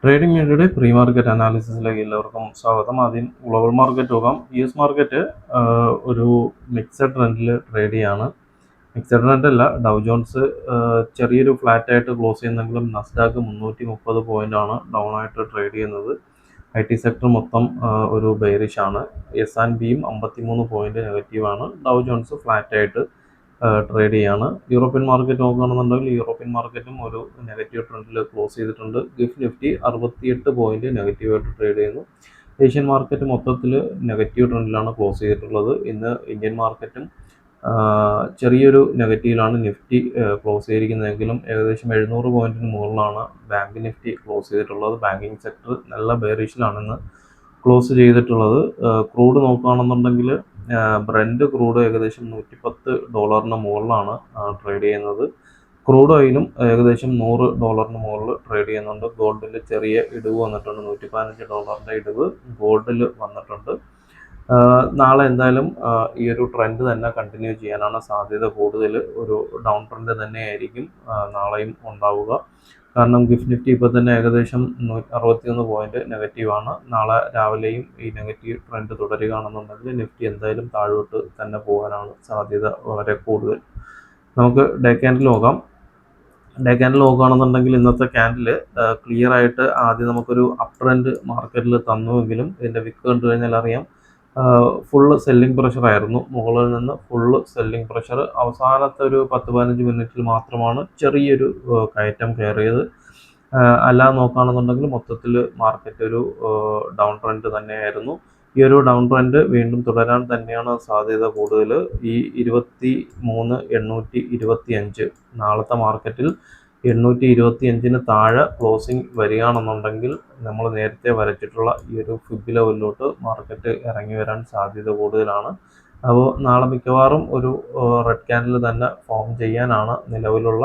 Trading മീഡിയയുടെ pre market അനാലിസിസിലേക്ക് എല്ലാവർക്കും സ്വാഗതം. ആദ്യം ഗ്ലോബൽ മാർക്കറ്റ് നോക്കാം. US മാർക്കറ്റ് ഒരു മിക്സഡ് ട്രെൻഡിൽ ട്രേഡ് ചെയ്യാണ്. മിക്സഡ് ട്രെൻഡ് അല്ല, ഡൗ ജോൺസ് ചെറിയൊരു ഫ്ലാറ്റ് ആയിട്ട് ക്ലോസ് ചെയ്യുന്നെങ്കിലും നസ്ഡാക്ക് 330 പോയിന്റാണ് ഡൗൺ ആയിട്ട് ട്രേഡ് ചെയ്യുന്നത്. IT സെക്ടർ മൊത്തം ഒരു ബെയറിഷ് ആണ്. S&Pയും 53 പോയിന്റ് നെഗറ്റീവാണ്. ഡൗ ജോൺസ് ഫ്ലാറ്റ് ആയിട്ട് ട്രേഡ് ചെയ്യാണ്. യൂറോപ്യൻ മാർക്കറ്റ് നോക്കുകയാണെന്നുണ്ടെങ്കിൽ യൂറോപ്യൻ മാർക്കറ്റും ഒരു നെഗറ്റീവ് ട്രെൻഡിൽ ക്ലോസ് ചെയ്തിട്ടുണ്ട്. ഗിഫ്റ്റ് നിഫ്റ്റി 68 പോയിന്റ് നെഗറ്റീവായിട്ട് ട്രേഡ് ചെയ്യുന്നു. ഏഷ്യൻ മാർക്കറ്റ് മൊത്തത്തിൽ നെഗറ്റീവ് ട്രെൻഡിലാണ് ക്ലോസ് ചെയ്തിട്ടുള്ളത്. ഇന്ന് ഇന്ത്യൻ മാർക്കറ്റും ചെറിയൊരു നെഗറ്റീവിലാണ് നിഫ്റ്റി ക്ലോസ് ചെയ്തിരിക്കുന്നതെങ്കിലും ഏകദേശം 700 പോയിന്റിന് മുകളിലാണ് ബാങ്ക് നിഫ്റ്റി ക്ലോസ് ചെയ്തിട്ടുള്ളത്. ബാങ്കിങ് സെക്ടർ നല്ല ബെയറിഷിലാണെന്ന് ക്ലോസ് ചെയ്തിട്ടുള്ളത്. ക്രൂഡ് നോക്കുകയാണെന്നുണ്ടെങ്കിൽ ബ്രന്റ് ക്രൂഡ് ഏകദേശം $110 മുകളിലാണ് ട്രേഡ് ചെയ്യുന്നത്. ക്രൂഡ് ഓയിലും ഏകദേശം $100 മുകളിൽ ട്രേഡ് ചെയ്യുന്നുണ്ട്. ഗോൾഡിൽ ചെറിയ ഇടിവ് വന്നിട്ടുണ്ട്. $115 ഇടിവ് ഗോൾഡിൽ വന്നിട്ടുണ്ട്. നാളെ എന്തായാലും ഈ ഒരു ട്രെൻഡ് തന്നെ കണ്ടിന്യൂ ചെയ്യാനാണ് സാധ്യത കൂടുതൽ. ഒരു ഡൗൺ ട്രെൻഡ് തന്നെയായിരിക്കും നാളെയും ഉണ്ടാവുക. കാരണം ഗിഫ്റ്റ് നിഫ്റ്റി ഇപ്പോൾ തന്നെ ഏകദേശം 61 പോയിന്റ് നെഗറ്റീവാണ്. നാളെ രാവിലെയും ഈ നെഗറ്റീവ് ട്രെൻഡ് തുടരുകയാണെന്നുണ്ടെങ്കിൽ നിഫ്റ്റി എന്തായാലും താഴോട്ട് തന്നെ പോകാനാണ് സാധ്യത വളരെ കൂടുതൽ. നമുക്ക് ഡേ ക്യാൻഡിൽ നോക്കാം. ഡേ ക്യാൻഡിൽ നോക്കുകയാണെന്നുണ്ടെങ്കിൽ ഇന്നത്തെ ക്യാൻഡിൽ ക്ലിയർ ആയിട്ട് ആദ്യം നമുക്കൊരു അപ് ട്രെൻഡ് മാർക്കറ്റിൽ തന്നുവെങ്കിലും ഇതിൻ്റെ വിക്ക് കണ്ടു കഴിഞ്ഞാൽ അറിയാം ഫുള്ള് സെല്ലിംഗ് പ്രഷർ ആയിരുന്നു. മുകളിൽ നിന്ന് ഫുള്ള് സെല്ലിംഗ് പ്രഷർ. അവസാനത്തെ ഒരു 10-15 മിനിറ്റിൽ മാത്രമാണ് ചെറിയൊരു കയറ്റം കയറിയത്. അല്ലാതെ നോക്കുകയാണെന്നുണ്ടെങ്കിൽ മൊത്തത്തിൽ മാർക്കറ്റ് ഒരു ഡൗൺ ട്രെൻഡ് തന്നെയായിരുന്നു. ഈ ഒരു ഡൗൺ ട്രെൻഡ് വീണ്ടും തുടരാൻ തന്നെയാണ് സാധ്യത കൂടുതൽ. ഈ 23,825 നാളത്തെ മാർക്കറ്റിൽ 825 താഴെ ക്ലോസിംഗ് വരികയാണെന്നുണ്ടെങ്കിൽ നമ്മൾ നേരത്തെ വരച്ചിട്ടുള്ള ഈ ഒരു ഫിബ് ലെവലിലോട്ട് മാർക്കറ്റ് ഇറങ്ങി വരാൻ സാധ്യത കൂടുതലാണ്. അപ്പോൾ നാളെ മിക്കവാറും ഒരു റെഡ് ക്യാൻഡിൽ തന്നെ ഫോം ചെയ്യാനാണ് നിലവിലുള്ള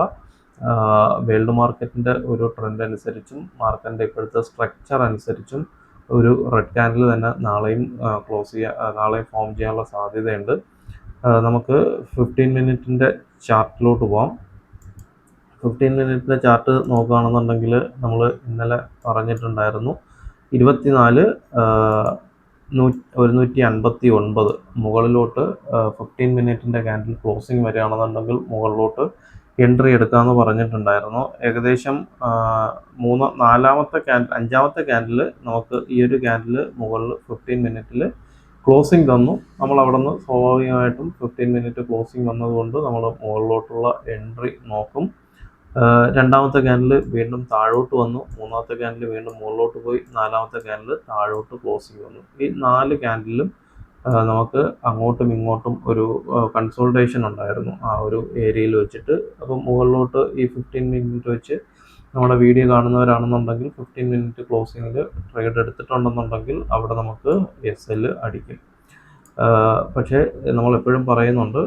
വേൾഡ് മാർക്കറ്റിൻ്റെ ഒരു ട്രെൻഡ് അനുസരിച്ചും മാർക്കറ്റിൻ്റെ ഇപ്പോഴത്തെ സ്ട്രക്ചർ അനുസരിച്ചും ഒരു റെഡ് ക്യാൻഡിൽ തന്നെ നാളെയും നാളെയും ഫോം ചെയ്യാനുള്ള സാധ്യതയുണ്ട്. നമുക്ക് 15 മിനിറ്റിൻ്റെ ചാർട്ടിലോട്ട് പോകാം. 15 മിനിറ്റിൻ്റെ ചാർട്ട് നോക്കുകയാണെന്നുണ്ടെങ്കിൽ നമ്മൾ ഇന്നലെ പറഞ്ഞിട്ടുണ്ടായിരുന്നു 154 മുകളിലോട്ട് 15 മിനിറ്റിൻ്റെ ക്യാൻഡിൽ ക്ലോസിംഗ് വരികയാണെന്നുണ്ടെങ്കിൽ മുകളിലോട്ട് എൻട്രി എടുക്കാമെന്ന് പറഞ്ഞിട്ടുണ്ടായിരുന്നു. ഏകദേശം അഞ്ചാമത്തെ ക്യാൻഡിൽ നമുക്ക് ഈ ഒരു ക്യാൻഡിൽ മുകളിൽ 15 മിനിറ്റിൽ ക്ലോസിംഗ് തന്നു. നമ്മൾ അവിടെ നിന്ന് സ്വാഭാവികമായിട്ടും 15 മിനിറ്റ് ക്ലോസിംഗ് വന്നതുകൊണ്ട് നമ്മൾ മുകളിലോട്ടുള്ള എൻട്രി നോക്കും. രണ്ടാമത്തെ ക്യാൻഡിൽ വീണ്ടും താഴോട്ട് വന്നു. മൂന്നാമത്തെ ക്യാൻഡിൽ വീണ്ടും മുകളിലോട്ട് പോയി. നാലാമത്തെ ക്യാൻഡിൽ താഴോട്ട് ക്ലോസിംഗ് വന്നു. ഈ 4 ക്യാൻഡിലും നമുക്ക് അങ്ങോട്ടും ഇങ്ങോട്ടും ഒരു കൺസോൾട്ടേഷൻ ഉണ്ടായിരുന്നു ആ ഒരു ഏരിയയിൽ വെച്ചിട്ട്. അപ്പം മുകളിലോട്ട് ഈ 15 മിനിറ്റ് വെച്ച് നമ്മുടെ വീഡിയോ കാണുന്നവരാണെന്നുണ്ടെങ്കിൽ 15 മിനിറ്റ് ക്ലോസിങ്ങിൽ ട്രേഡ് എടുത്തിട്ടുണ്ടെന്നുണ്ടെങ്കിൽ അവിടെ നമുക്ക് SL അടിക്കും. പക്ഷേ നമ്മളെപ്പോഴും പറയുന്നുണ്ട്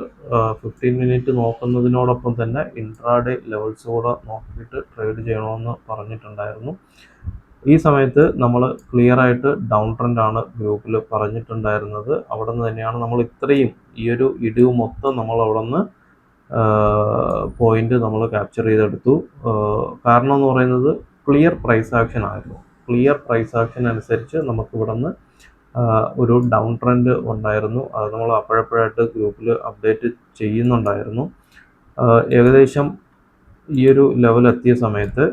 15 മിനിറ്റ് നോക്കുന്നതിനോടൊപ്പം തന്നെ ഇൻട്രാഡേ ലെവൽസ് കൂടെ നോക്കിയിട്ട് ട്രേഡ് ചെയ്യണമെന്ന് പറഞ്ഞിട്ടുണ്ടായിരുന്നു. ഈ സമയത്ത് നമ്മൾ ക്ലിയർ ആയിട്ട് ഡൗൺ ട്രെൻഡാണ് ഗ്രൂപ്പിൽ പറഞ്ഞിട്ടുണ്ടായിരുന്നത്. അവിടെ നിന്ന് തന്നെയാണ് നമ്മൾ ഇത്രയും ഈ ഒരു ഇടിവ് മൊത്തം നമ്മൾ അവിടെ നിന്ന് പോയിന്റ് നമ്മൾ ക്യാപ്ചർ ചെയ്തെടുത്തു. കാരണം എന്ന് പറയുന്നത് ക്ലിയർ പ്രൈസ് ആക്ഷൻ ആയിരുന്നു. ക്ലിയർ പ്രൈസ് ആക്ഷൻ അനുസരിച്ച് നമുക്ക് ഇവിടെ നിന്ന് ഒരു ഡൗൺ ട്രെൻഡ് ഉണ്ടായിരുന്നു. അത് നമ്മൾ അപ്പോഴപ്പോഴായിട്ട് ഗ്രൂപ്പിൽ അപ്ഡേറ്റ് ചെയ്യുന്നുണ്ടായിരുന്നു. ഏകദേശം ഈ ഒരു ലെവൽ എത്തിയ സമയത്ത്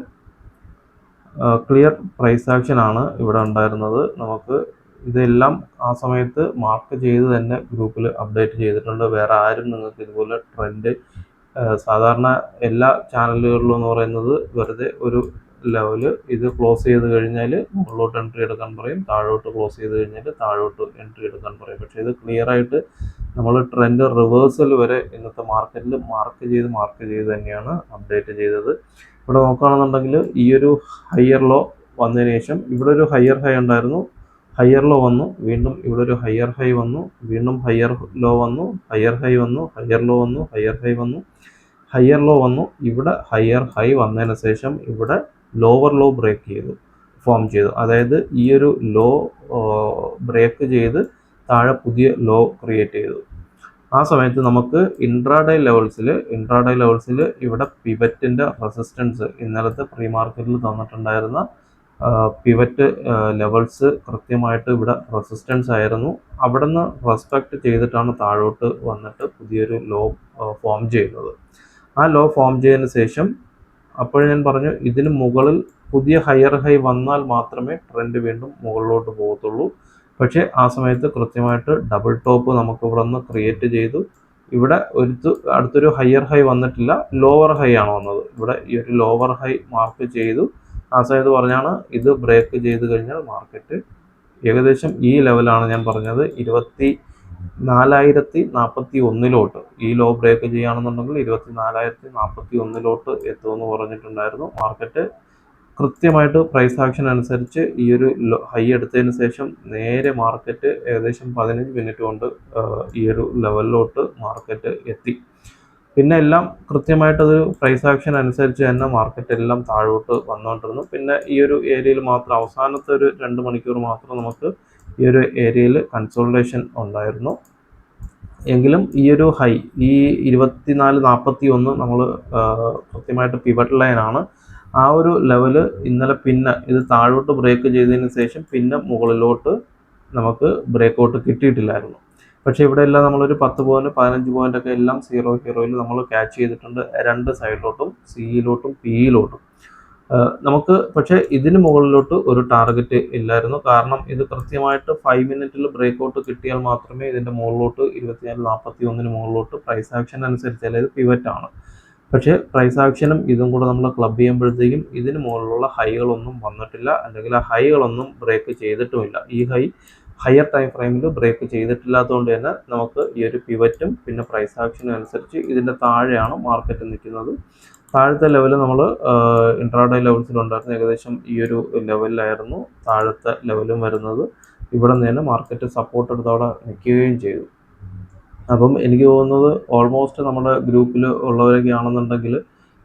ക്ലിയർ പ്രൈസ് ആക്ഷൻ ആണ് ഇവിടെ ഉണ്ടായിരുന്നത്. നമുക്ക് ഇതെല്ലാം ആ സമയത്ത് മാർക്ക് ചെയ്ത് തന്നെ ഗ്രൂപ്പിൽ അപ്ഡേറ്റ് ചെയ്തിട്ടുണ്ട്. വേറെ ആരും നിങ്ങൾക്ക് ഇതുപോലെ ട്രെൻഡ് സാധാരണ എല്ലാ ചാനലുകളിലും എന്ന് പറയുന്നത് വെറുതെ ഒരു ലെവല് ഇത് ക്ലോസ് ചെയ്ത് കഴിഞ്ഞാൽ മുകളിലോട്ട് എൻട്രി എടുക്കാൻ പറയും, താഴോട്ട് ക്ലോസ് ചെയ്ത് കഴിഞ്ഞാൽ താഴോട്ട് എൻട്രി എടുക്കാൻ പറയും. പക്ഷേ ഇത് ക്ലിയർ ആയിട്ട് നമ്മൾ ട്രെൻഡ് റിവേഴ്സൽ വരെ ഇന്നത്തെ മാർക്കറ്റിൽ മാർക്ക് ചെയ്ത് തന്നെയാണ് അപ്ഡേറ്റ് ചെയ്തത്. ഇവിടെ നോക്കുകയാണെന്നുണ്ടെങ്കിൽ ഈ ഒരു ഹയർ ലോ വന്നതിന് ശേഷം ഇവിടെ ഒരു ഹയർ ഹൈ ഉണ്ടായിരുന്നു. ഹയർ ലോ വന്നു, വീണ്ടും ഇവിടെ ഒരു ഹയർ ഹൈ വന്നു, വീണ്ടും ഹയർ ലോ വന്നു, ഹയർ ഹൈ വന്നു, ഹയർ ലോ വന്നു, ഹയർ ഹൈ വന്നു, ഹയർ ലോ വന്നു. ഇവിടെ ഹയർ ഹൈ വന്നതിന് ശേഷം ഇവിടെ ലോവർ ലോ ഫോം ചെയ്തു. അതായത് ഈ ഒരു ലോ ബ്രേക്ക് ചെയ്ത് താഴെ പുതിയ ലോ ക്രിയേറ്റ് ചെയ്തു. ആ സമയത്ത് നമുക്ക് ഇൻട്രാഡേ ലെവൽസിൽ ഇവിടെ പിവറ്റിൻ്റെ റെസിസ്റ്റൻസ് ഇന്നലത്തെ പ്രീ മാർക്കറ്റിൽ തന്നിട്ടുണ്ടായിരുന്ന പിവറ്റ് ലെവൽസ് കൃത്യമായിട്ട് ഇവിടെ റെസിസ്റ്റൻസ് ആയിരുന്നു. അവിടെ നിന്ന് റെസ്പെക്റ്റ് ചെയ്തിട്ടാണ് താഴോട്ട് വന്നിട്ട് പുതിയൊരു ലോ ഫോം ചെയ്യുന്നത്. ആ ലോ ഫോം ചെയ്തതിന് ശേഷം അപ്പോൾ ഞാൻ പറഞ്ഞു ഇതിന് മുകളിൽ പുതിയ ഹയർ ഹൈ വന്നാൽ മാത്രമേ ട്രെൻഡ് വീണ്ടും മുകളിലോട്ട് പോകത്തുള്ളൂ. പക്ഷേ ആ സമയത്ത് കൃത്യമായിട്ട് ഡബിൾ ടോപ്പ് നമുക്ക് ഇവിടെ നിന്ന് ക്രിയേറ്റ് ചെയ്തു. ഇവിടെ അടുത്തൊരു ഹയർ ഹൈ വന്നിട്ടില്ല, ലോവർ ഹൈ ആണ് വന്നത്. ഇവിടെ ഈ ഒരു ലോവർ ഹൈ മാർക്ക് ചെയ്തു. ആ സമയത്ത് പറഞ്ഞാണ് ഇത് ബ്രേക്ക് ചെയ്ത് കഴിഞ്ഞാൽ മാർക്കറ്റ് ഏകദേശം ഈ ലെവലാണ് ഞാൻ പറഞ്ഞത് 24,041 ഈ ലോ ബ്രേക്ക് ചെയ്യുകയാണെന്നുണ്ടെങ്കിൽ 24,041 എത്തുമെന്ന് പറഞ്ഞിട്ടുണ്ടായിരുന്നു. മാർക്കറ്റ് കൃത്യമായിട്ട് പ്രൈസ് ആക്ഷൻ അനുസരിച്ച് ഈ ഒരു ഹൈ എടുത്തതിന് ശേഷം നേരെ മാർക്കറ്റ് ഏകദേശം 15 മിനിറ്റ് കൊണ്ട് ഈ ഒരു ലെവലിലോട്ട് മാർക്കറ്റ് എത്തി. പിന്നെ എല്ലാം കൃത്യമായിട്ടത് പ്രൈസ് ആക്ഷൻ അനുസരിച്ച് തന്നെ മാർക്കറ്റ് എല്ലാം താഴോട്ട് വന്നുകൊണ്ടിരുന്നു. പിന്നെ ഈ ഒരു ഏരിയയിൽ മാത്രം അവസാനത്തെ ഒരു 2 മണിക്കൂർ മാത്രം നമുക്ക് ഈ ഒരു ഏരിയയിൽ കൺസോൾട്ടേഷൻ ഉണ്ടായിരുന്നു. എങ്കിലും ഈ ഒരു ഹൈ ഈ 24,041 നമ്മൾ കൃത്യമായിട്ട് പിവറ്റ് ലൈനാണ്. ആ ഒരു ലെവല് ഇന്നലെ പിന്നെ ഇത് താഴോട്ട് ബ്രേക്ക് ചെയ്തതിന് ശേഷം പിന്നെ മുകളിലോട്ട് നമുക്ക് ബ്രേക്ക് ഔട്ട് കിട്ടിയിട്ടില്ലായിരുന്നു. പക്ഷേ ഇവിടെ എല്ലാം നമ്മളൊരു 10 പോയിന്റ് 15 പോയിന്റ് ഒക്കെ എല്ലാം 0-0 നമ്മൾ ക്യാച്ച് ചെയ്തിട്ടുണ്ട്. രണ്ട് സൈഡിലോട്ടും, സിയിലോട്ടും പിയിലോട്ടും. നമുക്ക് പക്ഷേ ഇതിന് മുകളിലോട്ട് ഒരു ടാർഗറ്റ് ഇല്ലായിരുന്നു. കാരണം ഇത് കൃത്യമായിട്ട് 5 മിനിറ്റിൽ ബ്രേക്ക് ഔട്ട് കിട്ടിയാൽ മാത്രമേ ഇതിൻ്റെ മുകളിലോട്ട് 24,041 മുകളിലോട്ട് പ്രൈസ് ആക്ഷൻ അനുസരിച്ച്, അതായത് പിവറ്റ് ആണ്. പക്ഷേ പ്രൈസ് ആക്ഷനും ഇതും കൂടെ നമ്മൾ ക്ലബ് ചെയ്യുമ്പോഴത്തേക്കും ഇതിന് മുകളിലുള്ള ഹൈകളൊന്നും വന്നിട്ടില്ല, അല്ലെങ്കിൽ ആ ഹൈകളൊന്നും ബ്രേക്ക് ചെയ്തിട്ടുമില്ല. ഈ ഹയർ ടൈം ഫ്രെയിമിൽ ബ്രേക്ക് ചെയ്തിട്ടില്ലാത്തതുകൊണ്ട് തന്നെ നമുക്ക് ഈ ഒരു പിവറ്റും പിന്നെ പ്രൈസ് ആക്ഷനും അനുസരിച്ച് ഇതിൻ്റെ താഴെയാണ് മാർക്കറ്റ് നിൽക്കുന്നത്. താഴത്തെ ലെവൽ നമ്മൾ ഇൻട്രാഡേ ലെവൽസിലുണ്ടായിരുന്നു. ഏകദേശം ഈ ഒരു ലെവലിലായിരുന്നു താഴത്തെ ലെവലും വരുന്നത്. ഇവിടെ നിന്ന് തന്നെ മാർക്കറ്റ് സപ്പോർട്ട് എടുത്ത് അവിടെ നിൽക്കുകയും ചെയ്തു. അപ്പം എനിക്ക് തോന്നുന്നത് ഓൾമോസ്റ്റ് നമ്മുടെ ഗ്രൂപ്പിൽ ഉള്ളവരൊക്കെ ആണെന്നുണ്ടെങ്കിൽ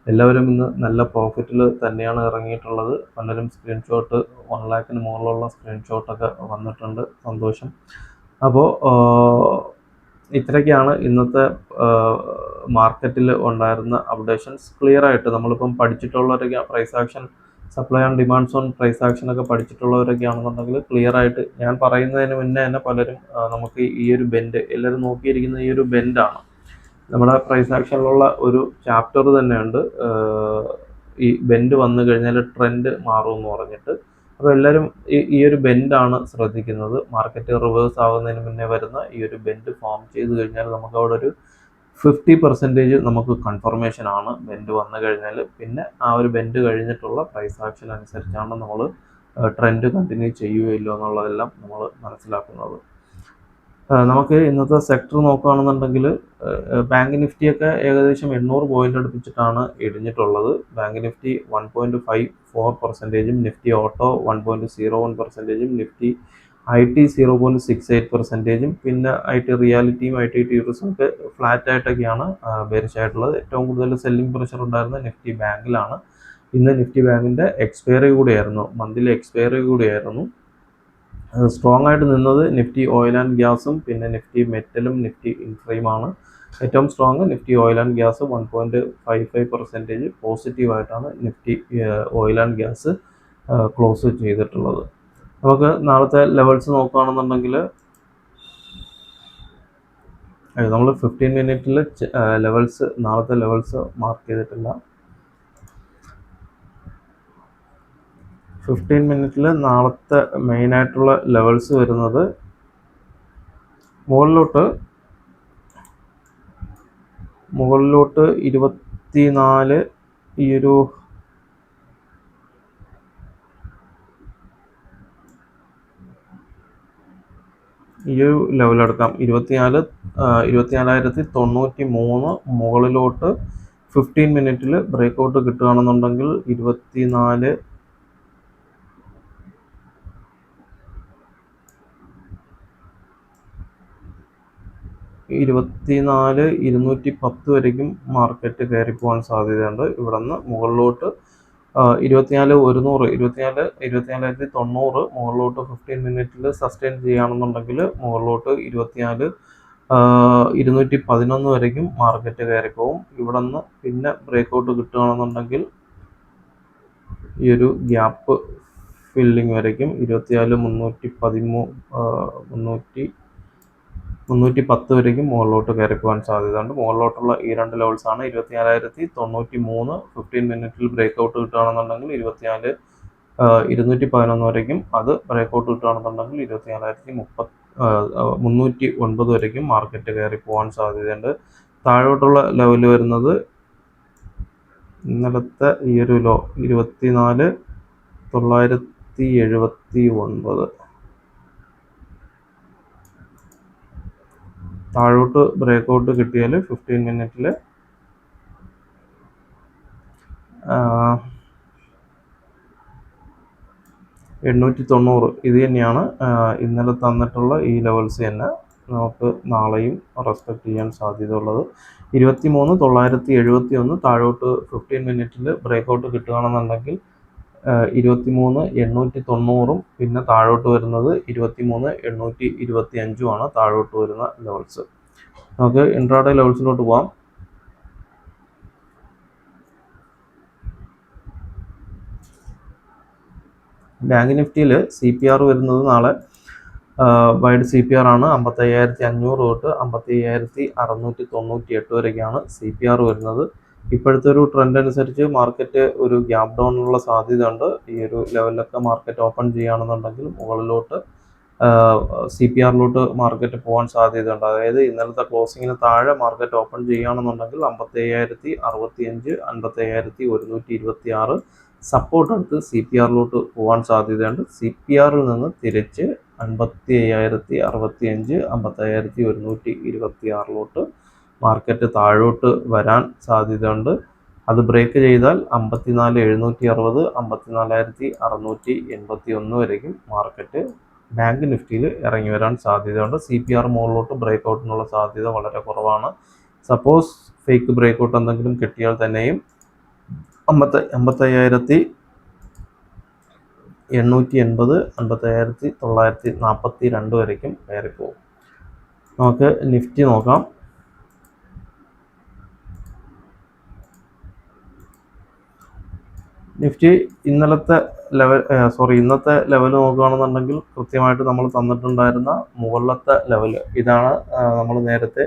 എല്ലാവരും ഇന്ന് നല്ല പ്രോഫിറ്റിൽ തന്നെയാണ് ഇറങ്ങിയിട്ടുള്ളത്. പലരും സ്ക്രീൻഷോട്ട് 1 ലാഖിന് മുകളിലുള്ള സ്ക്രീൻഷോട്ടൊക്കെ വന്നിട്ടുണ്ട്. സന്തോഷം. അപ്പോൾ ഇത്രയൊക്കെയാണ് ഇന്നത്തെ മാർക്കറ്റിൽ ഉണ്ടായിരുന്ന അപ്ഡേഷൻസ്. ക്ലിയർ ആയിട്ട് നമ്മളിപ്പം പഠിച്ചിട്ടുള്ളവരൊക്കെ price action, supply and demands on price ആക്ഷനൊക്കെ പഠിച്ചിട്ടുള്ളവരൊക്കെ ആണെന്നുണ്ടെങ്കിൽ ക്ലിയർ ആയിട്ട് ഞാൻ പറയുന്നതിന് മുന്നേ തന്നെ പലരും നമുക്ക് ഈ ഒരു ബെൻഡ് എല്ലാവരും നോക്കിയിരിക്കുന്ന ഈ ഒരു ബെൻഡാണ്. നമ്മുടെ പ്രൈസ് ആക്ഷനിലുള്ള ഒരു ചാപ്റ്റർ തന്നെയുണ്ട്, ഈ ബെൻഡ് വന്നു കഴിഞ്ഞാൽ ട്രെൻഡ് മാറുമെന്ന് പറഞ്ഞിട്ട്. അപ്പോൾ എല്ലാവരും ഈ ഒരു ബെൻഡാണ് ശ്രദ്ധിക്കുന്നത്. മാർക്കറ്റ് റിവേഴ്സ് ആകുന്നതിന് മുന്നേ വരുന്ന ഈ ഒരു ബെൻഡ് ഫോം ചെയ്ത് കഴിഞ്ഞാൽ നമുക്ക് അവിടെ ഒരു 50% നമുക്ക് കൺഫർമേഷൻ ആണ് ബെൻഡ് വന്നു കഴിഞ്ഞാൽ. പിന്നെ ആ ഒരു ബെൻഡ് കഴിഞ്ഞിട്ടുള്ള പ്രൈസ് ആക്ഷൻ അനുസരിച്ചാണ് നമ്മൾ ട്രെൻഡ് കണ്ടിന്യൂ ചെയ്യുകയില്ലോ എന്നുള്ളതെല്ലാം നമ്മൾ മനസ്സിലാക്കുന്നത്. നമുക്ക് ഇന്നത്തെ സെക്ടർ നോക്കുകയാണെന്നുണ്ടെങ്കിൽ ബാങ്ക് നിഫ്റ്റിയൊക്കെ ഏകദേശം 800 പോയിന്റ് അടുപ്പിച്ചിട്ടാണ് ഇടിഞ്ഞിട്ടുള്ളത്. Bank Nifty 1.54%, Nifty auto 1.01%, Nifty IT 0.68%, പിന്നെ IT റിയാലിറ്റിയും IT ട്യൂറിസം ഒക്കെ ഫ്ലാറ്റ് ആയിട്ടൊക്കെയാണ് ബെയറിഷ് ആയിട്ടുള്ളത്. ഏറ്റവും കൂടുതൽ സെല്ലിംഗ് പ്രഷർ ഉണ്ടായിരുന്ന നിഫ്റ്റി ബാങ്കിലാണ്. ഇന്ന് നിഫ്റ്റി ബാങ്കിൻ്റെ എക്സ്പയറി കൂടിയായിരുന്നു, മന്ത്ലി എക്സ്പയറി കൂടിയായിരുന്നു. സ്ട്രോങ് ആയിട്ട് നിന്നത് നിഫ്റ്റി ഓയിൽ ആൻഡ് ഗ്യാസും പിന്നെ നിഫ്റ്റി മെറ്റലും നിഫ്റ്റി ഇൻഫ്രയുമാണ്. ഏറ്റവും strong Nifty oil and gas 1.55% പോസിറ്റീവായിട്ടാണ് Nifty oil and gas close ചെയ്തിട്ടുള്ളത്. നമുക്ക് നാളത്തെ ലെവൽസ് നോക്കുകയാണെന്നുണ്ടെങ്കിൽ നമ്മൾ 15 മിനിറ്റിൽ ലെവൽസ്, നാളത്തെ ലെവൽസ് മാർക്ക് ചെയ്തിട്ടില്ല. 15 മിനിറ്റിൽ നാളത്തെ മെയിനായിട്ടുള്ള ലെവൽസ് വരുന്നത് മുകളിലോട്ട് 24 ഈ ഒരു ലെവലെടുക്കാം. 24,093 മുകളിലോട്ട് 15 മിനിറ്റിൽ ബ്രേക്ക് ഔട്ട് കിട്ടുകയാണെന്നുണ്ടെങ്കിൽ 24,210 വരയ്ക്കും മാർക്കറ്റ് കയറി പോകാൻ സാധ്യതയുണ്ട്. ഇവിടെ നിന്ന് മുകളിലോട്ട് 24,90 മുകളിലോട്ട് 15 മിനിറ്റിൽ സസ്റ്റെയിൻ ചെയ്യുകയാണെന്നുണ്ടെങ്കിൽ മുകളിലോട്ട് 24,211 വരയ്ക്കും മാർക്കറ്റ് കയറി പോകും. ഇവിടെ നിന്ന് പിന്നെ ബ്രേക്ക് ഔട്ട് കിട്ടുകയാണെന്നുണ്ടെങ്കിൽ ഈ ഒരു ഗ്യാപ്പ് ഫില്ലിംഗ് വരയ്ക്കും. 310 വരയ്ക്കും മുകളിലോട്ട് കയറി പോകാൻ സാധ്യതയുണ്ട്. മുകളിലോട്ടുള്ള ഈ 2 ലെവൽസാണ് 24,093. 15 മിനിറ്റിൽ ബ്രേക്ക്ഔട്ട് കിട്ടുകയാണെന്നുണ്ടെങ്കിൽ 211 വരയ്ക്കും. അത് ബ്രേക്ക്ഔട്ട് കിട്ടുകയാണെന്നുണ്ടെങ്കിൽ 309 വരയ്ക്കും മാർക്കറ്റ് കയറി പോകാൻ സാധ്യതയുണ്ട്. താഴോട്ടുള്ള ലെവൽ വരുന്നത് ഇന്നലത്തെ ഈ ഒരു ലോ 24,979. താഴോട്ട് ബ്രേക്ക്ഔട്ട് കിട്ടിയാൽ 15 മിനിറ്റിൽ 890 ഇത് തന്നെയാണ് ഇന്നലെ തന്നിട്ടുള്ള ഈ ലെവൽസ് തന്നെ നമുക്ക് നാളെയും റെസ്പെക്ട് ചെയ്യാൻ സാധ്യതയുള്ളത്. 23,971 താഴോട്ട് 15 മിനിറ്റിൽ ബ്രേക്ക്ഔട്ട് കിട്ടുകയാണെന്നുണ്ടെങ്കിൽ 23,890 പിന്നെ താഴോട്ട് വരുന്നത് 23,825 താഴോട്ട് വരുന്ന ലെവൽസ്. നമുക്ക് ഇൻട്രാഡേ ലെവൽസിലോട്ട് പോകാം. ബാങ്ക് നിഫ്റ്റിയിൽ CPR വരുന്നത് നാളെ വൈഡ് CPR ആണ്. 55,500 തൊട്ട് 55,698 വരെയൊക്കെയാണ് CPR വരുന്നത്. ഇപ്പോഴത്തെ ഒരു ട്രെൻഡ് അനുസരിച്ച് മാർക്കറ്റ് ഒരു ഗ്യാപ് ഡൗണിനുള്ള സാധ്യത ഉണ്ട്. ഈ ഒരു ലെവലിലൊക്കെ മാർക്കറ്റ് ഓപ്പൺ ചെയ്യുകയാണെന്നുണ്ടെങ്കിൽ മുകളിലോട്ട് CPRലോട്ട് മാർക്കറ്റ് പോകാൻ സാധ്യതയുണ്ട്. അതായത് ഇന്നലത്തെ ക്ലോസിങ്ങിന് താഴെ മാർക്കറ്റ് ഓപ്പൺ ചെയ്യുകയാണെന്നുണ്ടെങ്കിൽ 55,065, 55,126 സപ്പോർട്ട് എടുത്ത് CPRലോട്ട് പോകാൻ സാധ്യതയുണ്ട്. CPRൽ നിന്ന് തിരിച്ച് 55,065, 55,126 മാർക്കറ്റ് താഴോട്ട് വരാൻ സാധ്യതയുണ്ട്. അത് ബ്രേക്ക് ചെയ്താൽ 54,760, 54,681 വരേക്കും മാർക്കറ്റ് ബാങ്ക് നിഫ്റ്റിയിൽ ഇറങ്ങി വരാൻ സാധ്യതയുണ്ട്. CPR മുകളിലോട്ട് ബ്രേക്ക്ഔട്ടിനുള്ള സാധ്യത വളരെ കുറവാണ്. സപ്പോസ് ഫേക്ക് ബ്രേക്ക്ഔട്ട് എന്തെങ്കിലും കിട്ടിയാൽ തന്നെയും 55,880, 55,942 വരേക്കും കയറിപ്പോകും. നമുക്ക് നിഫ്റ്റി നോക്കാം. നിഫ്റ്റി ഇന്നത്തെ ലെവൽ നോക്കുകയാണെന്നുണ്ടെങ്കിൽ കൃത്യമായിട്ട് നമ്മൾ തന്നിട്ടുണ്ടായിരുന്ന മുകളിലത്തെ ലെവൽ ഇതാണ്. നമ്മൾ നേരത്തെ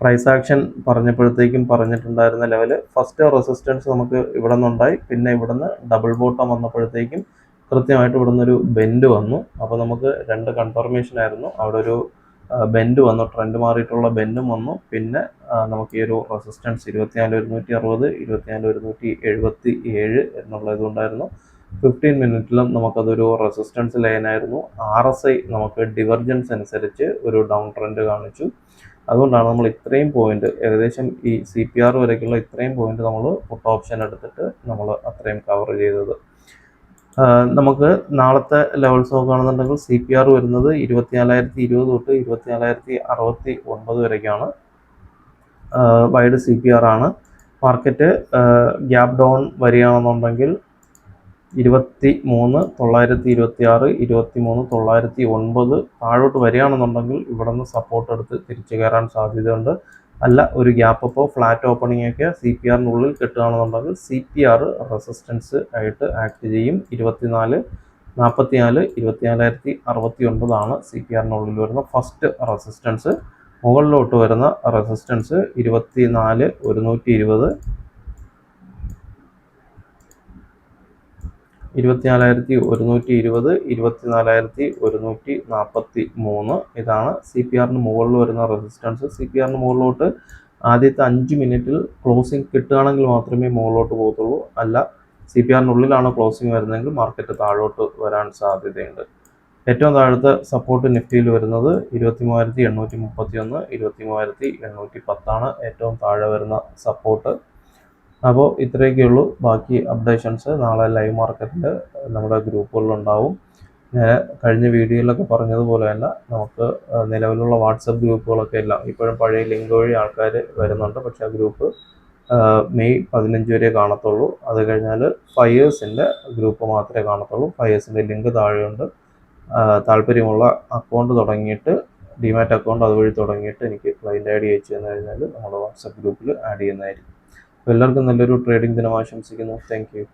പ്രൈസ് ആക്ഷൻ പറഞ്ഞപ്പോഴത്തേക്കും പറഞ്ഞിട്ടുണ്ടായിരുന്ന ലെവൽ. ഫസ്റ്റ് റെസിസ്റ്റൻസ് നമുക്ക് ഇവിടെ നിന്നുണ്ടായി. പിന്നെ ഇവിടുന്ന് ഡബിൾ ബോട്ടം വന്നപ്പോഴത്തേക്കും കൃത്യമായിട്ട് ഇവിടുന്ന് ഒരു ബെൻഡ് വന്നു. അപ്പോൾ നമുക്ക് 2 കൺഫർമേഷൻ ആയിരുന്നു. അവിടെ ഒരു ബെൻഡ് വന്നു, ട്രെൻഡ് മാറിയിട്ടുള്ള ബെൻഡും വന്നു. പിന്നെ നമുക്ക് ഈ ഒരു റെസിസ്റ്റൻസ് 24,160, 24,177 എന്നുള്ളതുകൊണ്ടായിരുന്നു. 15 മിനിറ്റിലും നമുക്കതൊരു റെസിസ്റ്റൻസ് ലൈനായിരുന്നു. RSI നമുക്ക് ഡിവർജൻസ് അനുസരിച്ച് ഒരു ഡൗൺ ട്രെൻഡ് കാണിച്ചു. അതുകൊണ്ടാണ് നമ്മൾ ഇത്രയും പോയിന്റ്, ഏകദേശം ഈ CPR വരേക്കുള്ള ഇത്രയും പോയിന്റ് നമ്മൾ പുട്ട് ഓപ്ഷൻ എടുത്തിട്ട് നമ്മൾ അത്രയും കവർ ചെയ്തത്. നമുക്ക് നാളത്തെ ലെവൽസ് നോക്കുകയാണെന്നുണ്ടെങ്കിൽ CPR വരുന്നത് 24,020 തൊട്ട് 24,069 വരേക്കാണ്. വൈഡ് CPR ആണ്. മാർക്കറ്റ് ഗ്യാപ് ഡൗൺ വരികയാണെന്നുണ്ടെങ്കിൽ 23,926, 23,909 താഴോട്ട് വരികയാണെന്നുണ്ടെങ്കിൽ ഇവിടെ നിന്ന് സപ്പോർട്ട് എടുത്ത് തിരിച്ചു കയറാൻ സാധ്യതയുണ്ട്. അല്ല ഒരു ഗ്യാപ്പ് അപ്പോ ഫ്ലാറ്റ് ഓപ്പണിംഗ് ഒക്കെ CPRനുള്ളിൽ കിട്ടുകയാണെന്നുണ്ടെങ്കിൽ CPR റെസിസ്റ്റൻസ് ആയിട്ട് ആക്ട് ചെയ്യും. 24,044, 24,069 CPRനുള്ളിൽ വരുന്ന ഫസ്റ്റ് റെസിസ്റ്റൻസ്. മുകളിലോട്ട് വരുന്ന റെസിസ്റ്റൻസ് 24,120, 24,120, 24,143 ഇതാണ് CPRന് മുകളിൽ വരുന്ന റെസിസ്റ്റൻസ്. CPRന് മുകളിലോട്ട് ആദ്യത്തെ 5 മിനിറ്റിൽ ക്ലോസിംഗ് കിട്ടുകയാണെങ്കിൽ മാത്രമേ മുകളിലോട്ട് പോകത്തുള്ളൂ. അല്ല CPRനുള്ളിലാണ് ക്ലോസിംഗ് വരുന്നതെങ്കിൽ മാർക്കറ്റ് താഴോട്ട് വരാൻ സാധ്യതയുണ്ട്. ഏറ്റവും താഴത്തെ സപ്പോർട്ട് നിഫ്റ്റിയിൽ വരുന്നത് 23,831, 23,810 ഏറ്റവും താഴെ വരുന്ന സപ്പോർട്ട്. അപ്പോൾ ഇത്രയൊക്കെയുള്ളൂ. ബാക്കി അപ്ഡേഷൻസ് നാളെ ലൈവ് മാർക്കറ്റിൽ നമ്മുടെ ഗ്രൂപ്പുകളിലുണ്ടാവും. കഴിഞ്ഞ വീഡിയോയിലൊക്കെ പറഞ്ഞതുപോലെ തന്നെ നമുക്ക് നിലവിലുള്ള വാട്സപ്പ് ഗ്രൂപ്പുകളൊക്കെ എല്ലാം ഇപ്പോഴും പഴയ ലിങ്ക് വഴി ആൾക്കാർ വരുന്നുണ്ട്. പക്ഷേ ആ ഗ്രൂപ്പ് മെയ് 15 വരെ കാണത്തുള്ളൂ. അത് കഴിഞ്ഞാൽ ഫയേഴ്സിൻ്റെ ഗ്രൂപ്പ് മാത്രമേ കാണത്തുള്ളൂ. ഫയേഴ്സിൻ്റെ ലിങ്ക് താഴെയുണ്ട്. താല്പര്യമുള്ള അക്കൗണ്ട് തുടങ്ങിയിട്ട് ഡിമാറ്റ് അക്കൗണ്ട് അതുവഴി തുടങ്ങിയിട്ട് എനിക്ക് ക്ലൈൻറ്റ് ഐ ഡി അയച്ചു തന്നു കഴിഞ്ഞാൽ നമ്മുടെ വാട്സപ്പ് ഗ്രൂപ്പിൽ ആഡ് ചെയ്യുന്നതായിരിക്കും. എല്ലാവർക്കും നല്ലൊരു ട്രേഡിംഗ് ദിനം ആശംസിക്കുന്നു. Thank you.